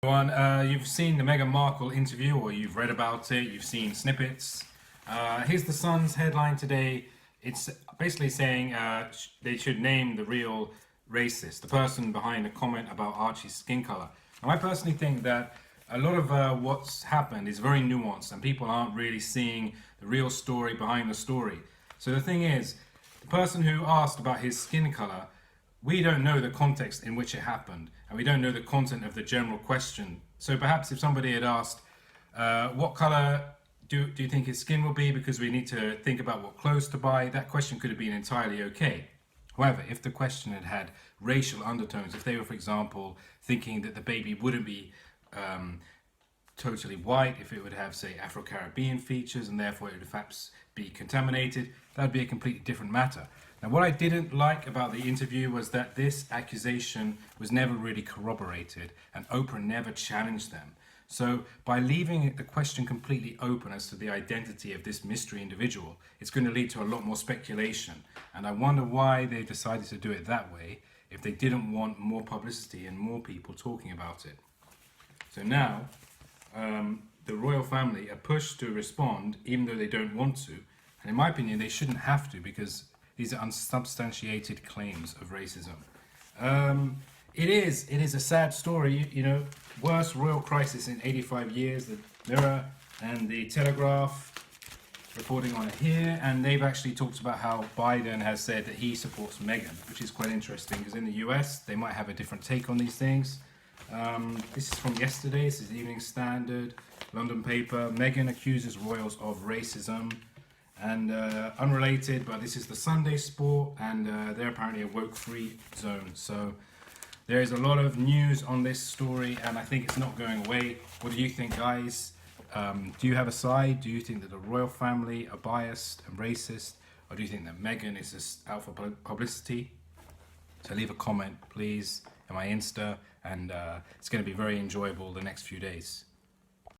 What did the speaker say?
Everyone, you've seen the Meghan Markle interview, or you've read about it, you've seen snippets. Here's the Sun's headline today. It's basically saying they should name the real racist, the person behind the comment about Archie's skin color. And I personally think that a lot of what's happened is very nuanced, and people aren't really seeing the real story behind the story. So the thing is, the person who asked about his skin color, we don't know the context in which it happened, and we don't know the content of the general question. So perhaps if somebody had asked, what color do you think his skin will be, because we need to think about what clothes to buy, that question could have been entirely okay. However, if the question had had racial undertones, if they were, for example, thinking that the baby wouldn't be totally white, if it would have, say, Afro-Caribbean features and therefore it would perhaps be contaminated, that would be a completely different matter. Now, what I didn't like about the interview was that this accusation was never really corroborated, and Oprah never challenged them. So by leaving the question completely open as to the identity of this mystery individual, it's going to lead to a lot more speculation. And I wonder why they decided to do it that way if they didn't want more publicity and more people talking about it. So now, the royal family are pushed to respond even though they don't want to. And in my opinion, they shouldn't have to, because these are unsubstantiated claims of racism. It is a sad story, you know, worst royal crisis in 85 years. The Mirror and the Telegraph reporting on it here, and they've actually talked about how Biden has said that he supports Meghan, which is quite interesting, because in the US they might have a different take on these things. This is from yesterday. This is the Evening Standard, London paper. Meghan accuses royals of racism. And unrelated, but this is the Sunday Sport, and they're apparently a woke-free zone. So there is a lot of news on this story, and I think it's not going away. What do you think, guys? Do you have a side? Do you think that the royal family are biased and racist, or do you think that Meghan is just out for publicity? So leave a comment, please, in my Insta, and it's going to be very enjoyable the next few days.